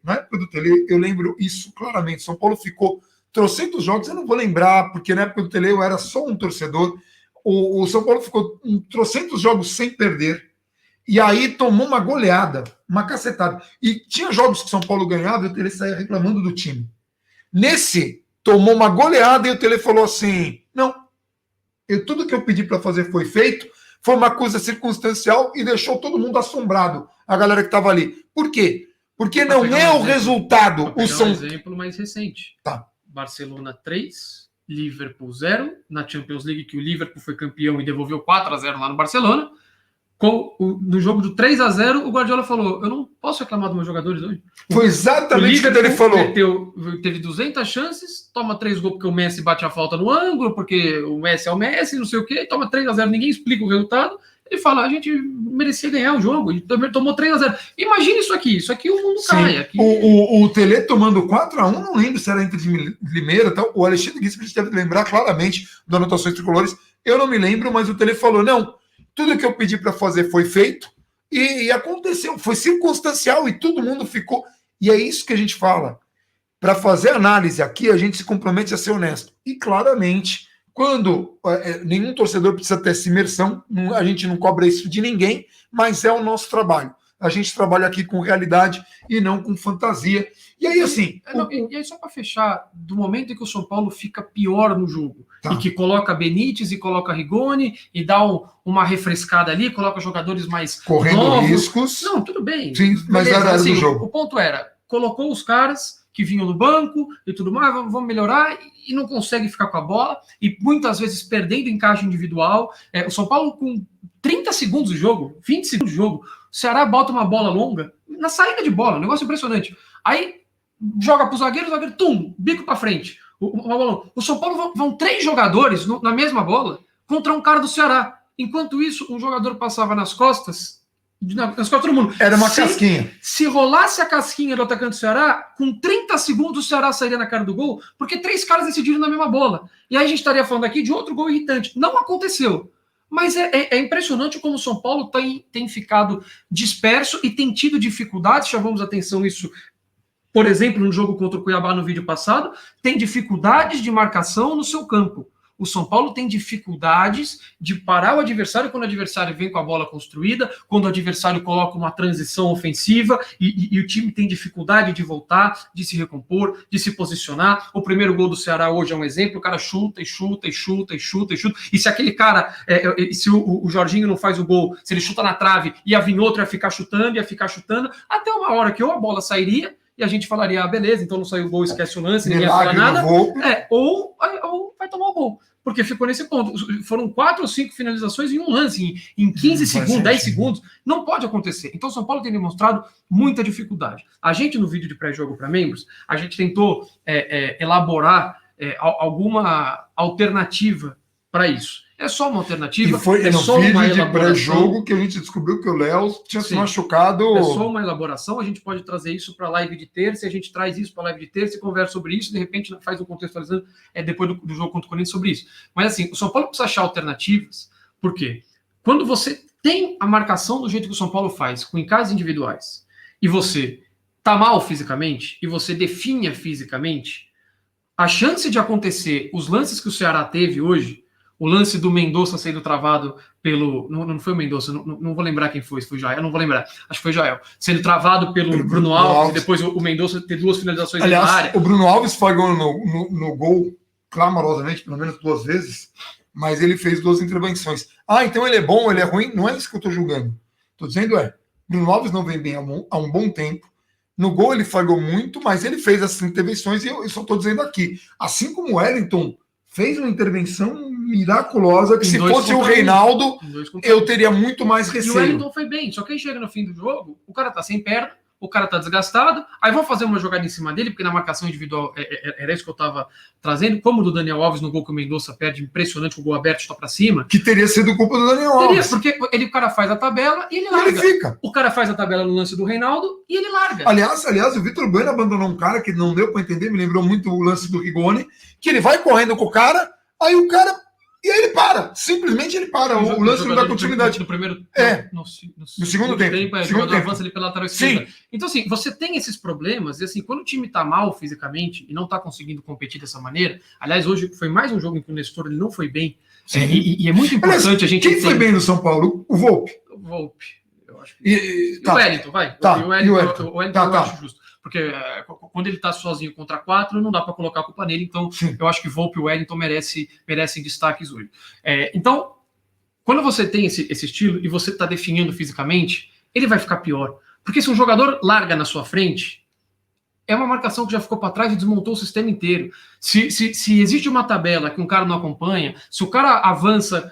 eu lembro isso claramente. São Paulo ficou trocentos jogos, eu não vou lembrar, porque na época do Tele eu era só um torcedor. O São Paulo ficou trocentos jogos sem perder, e aí tomou uma goleada, uma cacetada. E tinha jogos que o São Paulo ganhava e o Tele saía reclamando do time. Nesse, tomou uma goleada e o Tele falou assim, não, tudo que eu pedi para fazer foi feito, foi uma coisa circunstancial e deixou todo mundo assombrado, a galera que estava ali. Por quê? Porque não é o resultado. Um exemplo mais recente. Tá. Barcelona 3, Liverpool 0, na Champions League, que o Liverpool foi campeão e devolveu 4-0 lá no Barcelona. No jogo do 3-0, o Guardiola falou, eu não posso reclamar dos meus jogadores hoje. Foi exatamente o que ele falou. Teve 200 chances, toma 3 gols porque o Messi bate a falta no ângulo, porque o Messi é o Messi, não sei o quê, toma 3-0, ninguém explica o resultado. Ele fala, a gente merecia ganhar o jogo, e tomou 3-0. Imagina isso aqui o mundo cai. Aqui... O Tele tomando 4-1, não lembro se era entre de Limeira, tal. O Alexandre Guimarães deve lembrar claramente das anotações tricolores. Eu não me lembro, mas o Tele falou, não, tudo que eu pedi para fazer foi feito, e aconteceu, foi circunstancial, e todo mundo ficou... E é isso que a gente fala. Para fazer análise aqui, a gente se compromete a ser honesto. E claramente... Quando nenhum torcedor precisa ter essa imersão, a gente não cobra isso de ninguém, mas é o nosso trabalho. A gente trabalha aqui com realidade e não com fantasia. E aí, assim... E aí, só para fechar, do momento em que o São Paulo fica pior no jogo, e que coloca Benítez e coloca Rigoni, e dá uma refrescada ali, coloca jogadores mais correndo novos. Riscos. Não, tudo bem. Sim, mas era assim, do jogo. O ponto era, colocou os caras que vinham no banco e tudo mais, vamos melhorar, e não consegue ficar com a bola, e muitas vezes perdendo encaixe individual. O São Paulo, com 30 segundos de jogo, 20 segundos de jogo, o Ceará bota uma bola longa, na saída de bola, um negócio impressionante. Aí, joga pro zagueiro, bico pra frente. O São Paulo vão 3 jogadores na mesma bola contra um cara do Ceará. Enquanto isso, um jogador passava nas costas todo mundo. Era uma casquinha. Se rolasse a casquinha do atacante do Ceará, com 30 segundos o Ceará sairia na cara do gol, porque 3 caras decidiram na mesma bola. E aí a gente estaria falando aqui de outro gol irritante. Não aconteceu. Mas é impressionante como o São Paulo tem ficado disperso e tem tido dificuldades. Chamamos atenção isso, por exemplo, no jogo contra o Cuiabá no vídeo passado, tem dificuldades de marcação no seu campo. O São Paulo tem dificuldades de parar o adversário quando o adversário vem com a bola construída, quando o adversário coloca uma transição ofensiva e o time tem dificuldade de voltar, de se recompor, de se posicionar. O primeiro gol do Ceará hoje é um exemplo, o cara chuta. E se aquele cara, se o Jorginho não faz o gol, se ele chuta na trave, ia vir outro, ia ficar chutando, até uma hora que ou a bola sairia, e a gente falaria, beleza, então não saiu o gol, esquece o lance, ninguém ia falar nada. Ou vai tomar o gol. Porque ficou nesse ponto. Foram 4 ou 5 finalizações em um lance, em 15 segundos, 10 segundos. Não pode acontecer. Então, o São Paulo tem demonstrado muita dificuldade. A gente, no vídeo de pré-jogo para membros, a gente tentou elaborar alguma alternativa para isso. É só uma alternativa. E foi no vídeo de pré-jogo que a gente descobriu que o Léo tinha se machucado. É só uma elaboração. A gente pode trazer isso para a live de terça. A gente traz isso para a live de terça e conversa sobre isso. De repente, faz um contextualizando depois do jogo contra o Corinthians sobre isso. Mas, assim, o São Paulo precisa achar alternativas. Por quê? quando você tem a marcação do jeito que o São Paulo faz, com encaixes individuais, e você tá mal fisicamente, e você definha fisicamente, a chance de acontecer os lances que o Ceará teve hoje, o lance do Mendonça sendo travado pelo... Não foi o Mendonça, não vou lembrar quem foi, se foi o Jael, não vou lembrar, acho que foi o Jael, sendo travado pelo Bruno Alves, e depois o Mendonça ter 2 finalizações na área. O Bruno Alves falhou no gol clamorosamente, pelo menos 2 vezes, mas ele fez 2 intervenções. Então ele é bom, ele é ruim? Não é isso que eu estou julgando. Estou dizendo Bruno Alves não vem bem há um bom tempo. No gol ele falhou muito, mas ele fez essas intervenções e eu só estou dizendo aqui. Assim como o Wellington fez uma intervenção miraculosa, que se fosse o Reinaldo, eu teria muito mais receio. E o Wellington foi bem, só que aí chega no fim do jogo, o cara tá sem perna, o cara tá desgastado, aí vão fazer uma jogada em cima dele, porque na marcação individual era isso que eu tava trazendo, como o do Daniel Alves no gol que o Mendonça perde, impressionante, o gol aberto está para cima. Que teria sido culpa do Daniel Alves. Porque o cara faz a tabela e ele larga. Ele fica. O cara faz a tabela no lance do Reinaldo e ele larga. Aliás, o Vitor Bueno abandonou um cara que não deu para entender, me lembrou muito o lance do Rigoni, que ele vai correndo com o cara, aí o cara... E aí ele para, simplesmente ele para. O lance não dá continuidade. No primeiro. No segundo tempo. Avança ali pela lateral esquerda. Então, assim, você tem esses problemas, e assim, quando o time tá mal fisicamente e não tá conseguindo competir dessa maneira. Aliás, hoje foi mais um jogo em que o Nestor ele não foi bem. E é muito importante. Aliás, a gente. Quem foi bem no São Paulo? O Volpe. O Volpe, eu acho que. E o Wellington, vai. O Wellington eu acho justo. Porque quando ele está sozinho contra 4, não dá para colocar a culpa nele. Então, eu acho que Volpe e Wellington merecem destaques hoje. Então, quando você tem esse estilo e você está definindo fisicamente, ele vai ficar pior. Porque se um jogador larga na sua frente, é uma marcação que já ficou para trás e desmontou o sistema inteiro. Se existe uma tabela que um cara não acompanha, se o cara avança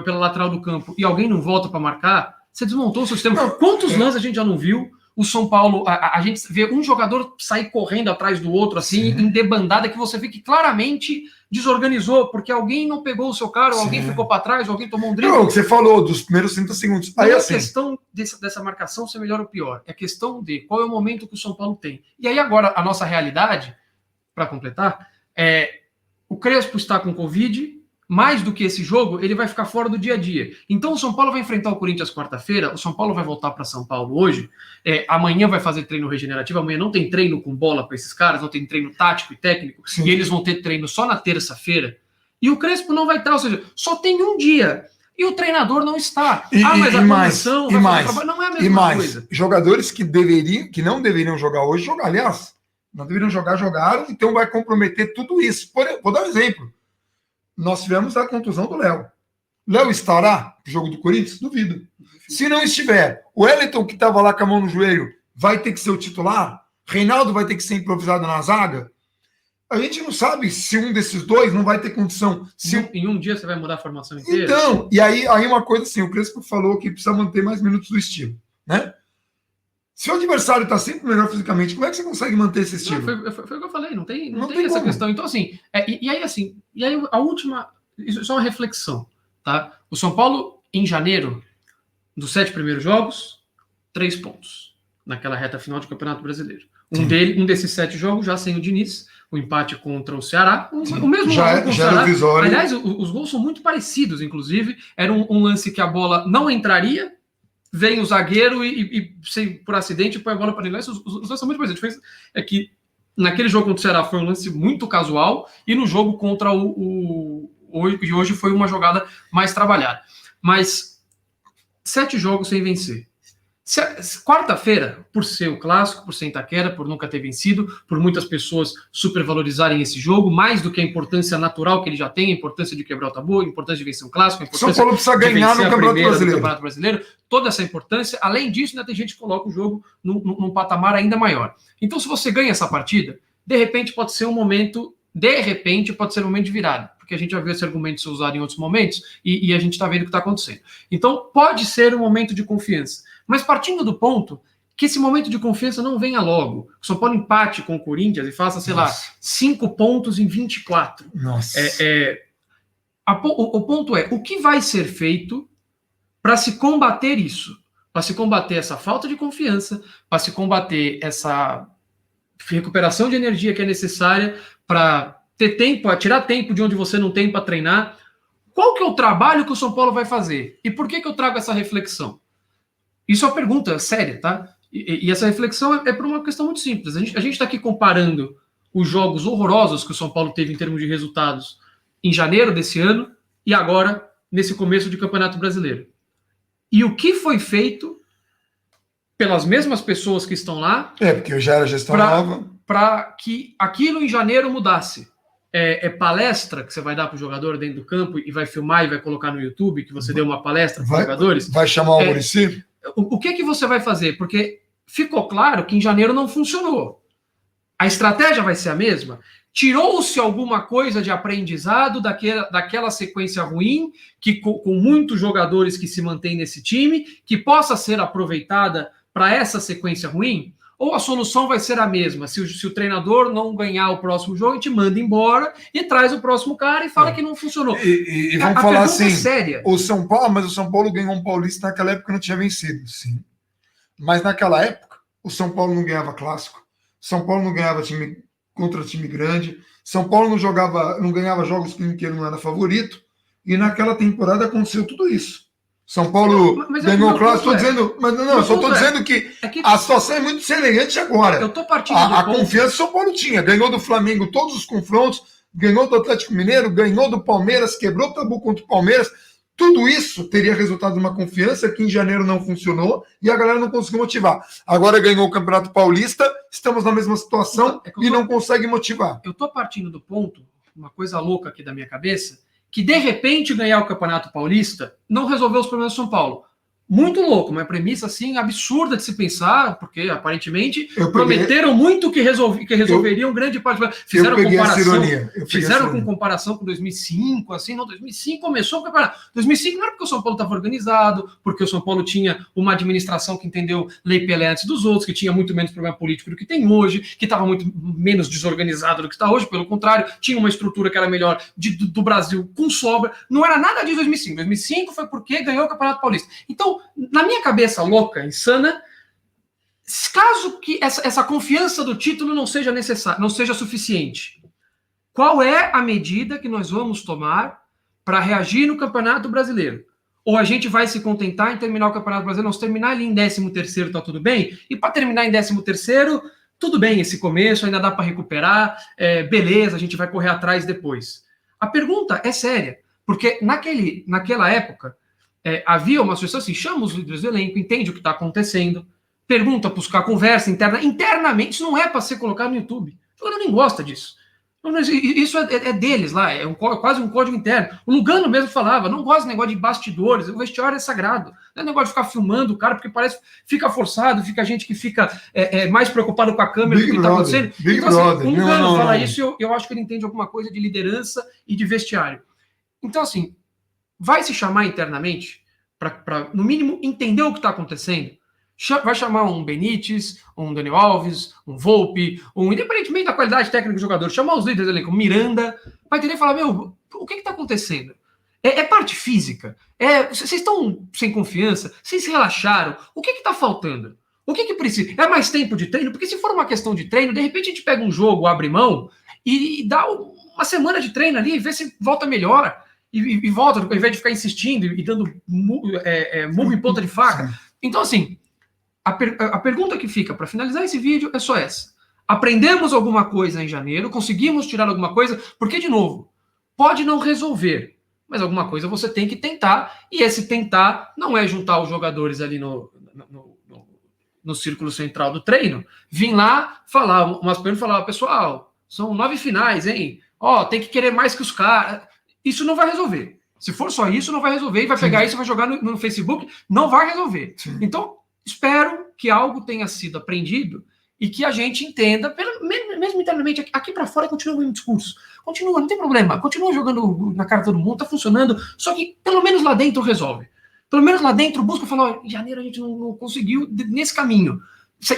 pela lateral do campo e alguém não volta para marcar, você desmontou o sistema. Quantos lances a gente já não viu? O São Paulo, a gente vê um jogador sair correndo atrás do outro, assim, em debandada, que você vê que claramente desorganizou, porque alguém não pegou o seu cara, ou alguém ficou para trás, ou alguém tomou um drible. Não, o que você falou dos primeiros 30 segundos. Não é a questão dessa marcação ser melhor ou pior, é questão de qual é o momento que o São Paulo tem. E aí agora, a nossa realidade, para completar, o Crespo está com Covid. Mais do que esse jogo, ele vai ficar fora do dia a dia. Então o São Paulo vai enfrentar o Corinthians quarta-feira, o São Paulo vai voltar para São Paulo hoje, amanhã vai fazer treino regenerativo, amanhã não tem treino com bola para esses caras, não tem treino tático e técnico, e eles vão ter treino só na terça-feira, e o Crespo não vai estar, ou seja, só tem um dia, e o treinador não está. Mas a comissão vai fazer trabalho, não é a mesma coisa. Jogadores que não deveriam jogar hoje, aliás, não deveriam jogaram, então vai comprometer tudo isso. Vou dar um exemplo. Nós tivemos a contusão do Léo. Léo estará no jogo do Corinthians? Duvido. Se não estiver, o Wellington, que estava lá com a mão no joelho, vai ter que ser o titular? Reinaldo vai ter que ser improvisado na zaga? A gente não sabe se um desses dois não vai ter condição. Em um dia você vai mudar a formação inteira? Então, e aí uma coisa assim, o Crespo falou que precisa manter mais minutos do estilo, né? Se o adversário está sempre melhor fisicamente, como é que você consegue manter esse estilo? Foi o que eu falei, não tem essa questão. Então, assim, e aí a última, isso é só uma reflexão, tá? O São Paulo, em janeiro, dos 7 primeiros jogos, 3 pontos naquela reta final do Campeonato Brasileiro. Um desses 7 jogos já sem o Diniz, o empate contra o Ceará, o mesmo já contra o Ceará. Visório. Aliás, os gols são muito parecidos, inclusive. Era um lance que a bola não entraria, vem o zagueiro e por acidente, põe a bola para ele. Os lances são muito parecidos. A diferença é que naquele jogo contra o Ceará foi um lance muito casual e no jogo contra hoje foi uma jogada mais trabalhada. Mas 7 jogos sem vencer. Quarta-feira, por ser o clássico, por ser Itaquera, por nunca ter vencido, por muitas pessoas supervalorizarem esse jogo, mais do que a importância natural que ele já tem, a importância de quebrar o tabu, a importância de vencer um clássico, a importância São Paulo precisa ganhar no Campeonato Brasileiro, toda essa importância. Além disso, ainda tem gente que coloca o jogo num patamar ainda maior. Então, se você ganha essa partida, de repente pode ser um momento de virada, porque a gente já viu esse argumento ser usado em outros momentos e a gente está vendo o que está acontecendo. Então, pode ser um momento de confiança. Mas partindo do ponto que esse momento de confiança não venha logo. O São Paulo empate com o Corinthians e faça, 5 pontos em 24. Nossa. O ponto é, o que vai ser feito para se combater isso? Para se combater essa falta de confiança, para se combater essa recuperação de energia que é necessária para ter tempo, tirar tempo de onde você não tem para treinar. qual que é o trabalho que o São Paulo vai fazer? E por que eu trago essa reflexão? Isso é uma pergunta séria, tá? E essa reflexão é por uma questão muito simples. A gente está aqui comparando os jogos horrorosos que o São Paulo teve em termos de resultados em janeiro desse ano e agora nesse começo de Campeonato Brasileiro. E o que foi feito pelas mesmas pessoas que estão lá... porque já era gestão nova. Para que aquilo em janeiro mudasse. É palestra que você vai dar para o jogador dentro do campo e vai filmar e vai colocar no YouTube que você deu uma palestra para os jogadores? Vai chamar o Muricy? O que você vai fazer? Porque ficou claro que em janeiro não funcionou. A estratégia vai ser a mesma? Tirou-se alguma coisa de aprendizado daquela sequência ruim, que com muitos jogadores que se mantêm nesse time, que possa ser aproveitada para essa sequência ruim? Ou a solução vai ser a mesma? Se o treinador não ganhar o próximo jogo, a gente manda embora e traz o próximo cara e fala que não funcionou. E vamos falar assim, séria. O São Paulo ganhou um Paulista naquela época que não tinha vencido, sim. Mas naquela época, o São Paulo não ganhava clássico, São Paulo não ganhava time contra time grande, São Paulo não ganhava jogos que ele não era favorito, e naquela temporada aconteceu tudo isso. São Paulo ganhou o clássico, estou dizendo, mas não, só estou dizendo que a situação é muito semelhante agora. Eu estou partindo a confiança que o São Paulo tinha, ganhou do Flamengo todos os confrontos, ganhou do Atlético Mineiro, ganhou do Palmeiras, quebrou o tabu contra o Palmeiras. Tudo isso teria resultado numa confiança que em janeiro não funcionou e a galera não conseguiu motivar. Agora ganhou o Campeonato Paulista, estamos na mesma situação e não consegue motivar. Eu estou partindo do ponto, uma coisa louca aqui da minha cabeça, que de repente ganhar o Campeonato Paulista não resolveu os problemas do São Paulo. Muito louco, uma premissa assim absurda de se pensar, porque aparentemente prometeram muito que resolveriam grande parte. Fizeram com comparação com 2005, assim, não, 2005 começou o campeonato. 2005 não era porque o São Paulo estava organizado, porque o São Paulo tinha uma administração que entendeu Lei Pelé antes dos outros, que tinha muito menos problema político do que tem hoje, que estava muito menos desorganizado do que está hoje, pelo contrário, tinha uma estrutura que era melhor do Brasil com sobra. Não era nada de 2005. 2005 foi porque ganhou o Campeonato Paulista. Então, na minha cabeça louca, insana, caso que essa confiança do título não seja necessária, não seja suficiente, qual é a medida que nós vamos tomar para reagir no Campeonato Brasileiro? Ou a gente vai se contentar em terminar o Campeonato Brasileiro, não, se terminar ali em 13º tá tudo bem, e para terminar em 13º, tudo bem esse começo, ainda dá para recuperar, beleza, a gente vai correr atrás depois. A pergunta é séria, porque naquela época, havia uma sugestão assim, chama os líderes do elenco, entende o que está acontecendo, pergunta para os caras, conversa internamente, isso não é para ser colocado no YouTube. O jogador nem gosta disso. Isso é deles lá, quase um código interno. O Lugano mesmo falava, não gosta de negócio de bastidores, o vestiário é sagrado. Não é negócio de ficar filmando o cara, porque fica forçado, fica gente que fica mais preocupado com a câmera do que está acontecendo. Então, assim, o Lugano fala isso e eu acho que ele entende alguma coisa de liderança e de vestiário. Então, assim, vai se chamar internamente para, no mínimo, entender o que está acontecendo. Vai chamar um Benítez, um Daniel Alves, um Volpi, independentemente da qualidade técnica do jogador, chamar os líderes do elenco, Miranda, vai entender e falar, o que está acontecendo? É parte física? Vocês estão sem confiança? Vocês relaxaram? O que está faltando? O que precisa? É mais tempo de treino? Porque se for uma questão de treino, de repente a gente pega um jogo, abre mão e dá uma semana de treino ali e vê se volta melhor. E volta, ao invés de ficar insistindo e dando murro em ponta de faca. Então, assim, a pergunta que fica para finalizar esse vídeo é só essa. Aprendemos alguma coisa em janeiro? Conseguimos tirar alguma coisa? Porque, de novo, pode não resolver, mas alguma coisa você tem que tentar, e esse tentar não é juntar os jogadores ali no círculo central do treino, vir lá, falar umas perguntas, falar, pessoal, são 9 finais, hein? Tem que querer mais que os caras... Isso não vai resolver. Se for só isso, não vai resolver. E vai pegar isso e vai jogar no Facebook. Não vai resolver. Sim. Então, espero que algo tenha sido aprendido e que a gente entenda, mesmo internamente, aqui para fora continua o mesmo discurso. Continua, não tem problema. Continua jogando na cara de todo mundo, tá funcionando. Só que pelo menos lá dentro resolve. Pelo menos lá dentro busca falar, em janeiro a gente não conseguiu nesse caminho.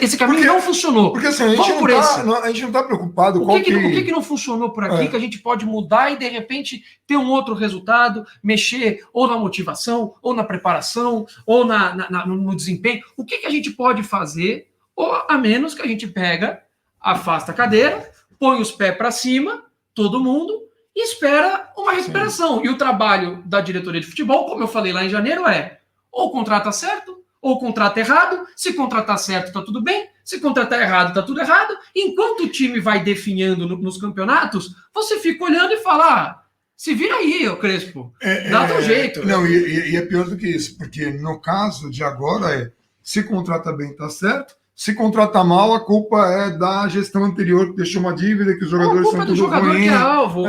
Esse caminho não funcionou. Porque assim, a gente não está preocupado com o que não funcionou por aqui, que a gente pode mudar e, de repente, ter um outro resultado, mexer ou na motivação, ou na preparação, ou no desempenho. O que a gente pode fazer, ou a menos que a gente pega, afasta a cadeira, põe os pés para cima, todo mundo, e espera uma recuperação. Sim. E o trabalho da diretoria de futebol, como eu falei lá em janeiro, é ou contrata certo, ou contrata errado. Se contratar certo, tá tudo bem. Se contratar errado, tá tudo errado. Enquanto o time vai definhando nos campeonatos, você fica olhando e fala, se vira aí, ô Crespo. Dá teu jeito. Não, e é pior do que isso, porque no caso de agora se contrata bem, tá certo. Se contratar mal, a culpa é da gestão anterior, que deixou uma dívida, que os jogadores são tudo ruins. A culpa é do jogador que é alvo.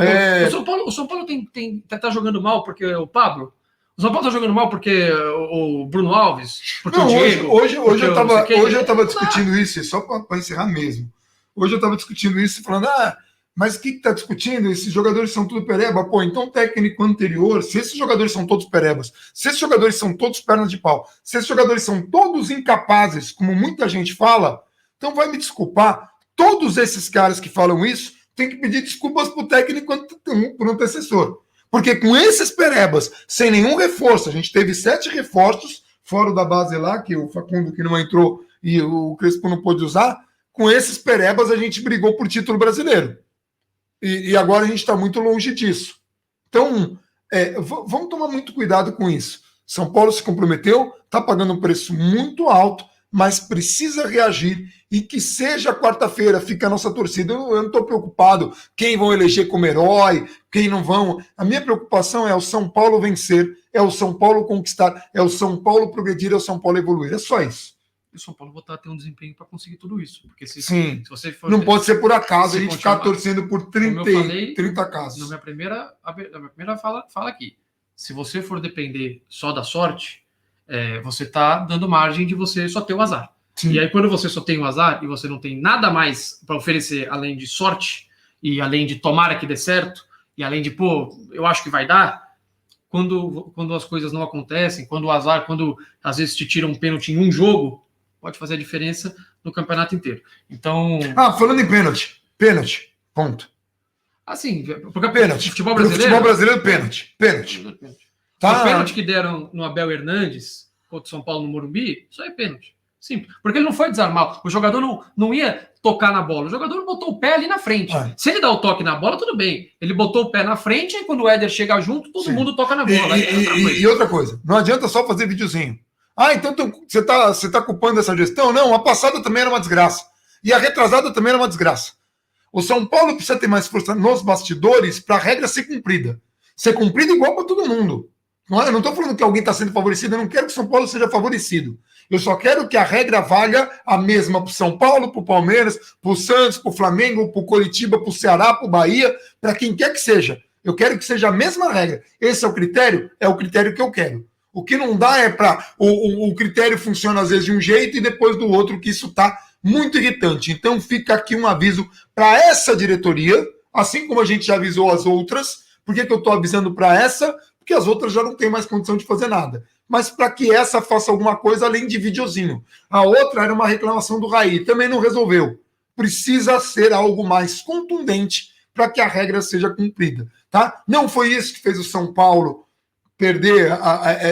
O São Paulo tá jogando mal porque o Pablo... O São Paulo tá jogando mal porque o Bruno Alves? Porque não, o Diego? Hoje eu tava discutindo isso, só para encerrar mesmo. Hoje eu tava discutindo isso, falando, mas o que tá discutindo? Esses jogadores são tudo pereba. Pô, então o técnico anterior, se esses jogadores são todos perebas, se esses jogadores são todos pernas de pau, se esses jogadores são todos incapazes, como muita gente fala, então vai me desculpar. Todos esses caras que falam isso têm que pedir desculpas pro técnico, pro antecessor. Porque com esses perebas, sem nenhum reforço, a gente teve 7 reforços, fora da base lá, que o Facundo que não entrou e o Crespo não pôde usar, com esses perebas a gente brigou por título brasileiro. E agora a gente está muito longe disso. Então, vamos tomar muito cuidado com isso. São Paulo se comprometeu, está pagando um preço muito alto, mas precisa reagir e que seja quarta-feira, fica a nossa torcida. Eu não estou preocupado quem vão eleger como herói, quem não vão. A minha preocupação é o São Paulo vencer, é o São Paulo conquistar, é o São Paulo progredir, é o São Paulo evoluir. É só isso. E o São Paulo voltar a ter um desempenho para conseguir tudo isso. Porque se você for não pode ser por acaso a gente ficar torcendo por 30 casos. Na minha primeira fala aqui, se você for depender só da sorte, você está dando margem de você só ter o azar. Sim. E aí, quando você só tem o azar e você não tem nada mais para oferecer além de sorte e além de tomara que dê certo e além de, eu acho que vai dar, quando as coisas não acontecem, quando o azar, quando às vezes te tiram um pênalti em um jogo, pode fazer a diferença no campeonato inteiro. Então... falando em pênalti, ponto. Assim, porque pênalti. Futebol brasileiro, pênalti. Tá. O pênalti que deram no Abel Hernandes contra o São Paulo no Morumbi, isso aí é pênalti. Simples. Porque ele não foi desarmar. O jogador não ia tocar na bola. O jogador botou o pé ali na frente. Se ele dá o toque na bola, tudo bem. Ele botou o pé na frente e quando o Éder chega junto, todo mundo toca na bola. E outra coisa, não adianta só fazer videozinho. Então você tá culpando essa gestão? Não, a passada também era uma desgraça. E a retrasada também era uma desgraça. O São Paulo precisa ter mais força nos bastidores para a regra ser cumprida. Ser cumprida igual para todo mundo. Eu não estou falando que alguém está sendo favorecido, eu não quero que o São Paulo seja favorecido. Eu só quero que a regra valha a mesma para o São Paulo, para o Palmeiras, para o Santos, para o Flamengo, para o Coritiba, para o Ceará, para o Bahia, para quem quer que seja. Eu quero que seja a mesma regra. Esse é o critério? É o critério que eu quero. O que não dá é para o critério funciona às vezes de um jeito e depois do outro, que isso está muito irritante. Então fica aqui um aviso para essa diretoria, assim como a gente já avisou as outras. Por que eu estou avisando para essa? Porque as outras já não têm mais condição de fazer nada. Mas para que essa faça alguma coisa além de videozinho. A outra era uma reclamação do Raí, também não resolveu. Precisa ser algo mais contundente para que a regra seja cumprida. Tá? Não foi isso que fez o São Paulo perder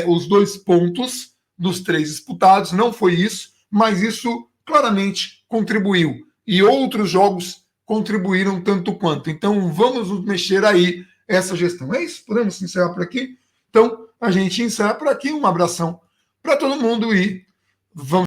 os 2 pontos dos 3 disputados, não foi isso, mas isso claramente contribuiu. E outros jogos contribuíram tanto quanto. Então vamos mexer aí essa gestão. É isso? Podemos encerrar por aqui? Então, a gente encerra por aqui. Um abração para todo mundo e vamos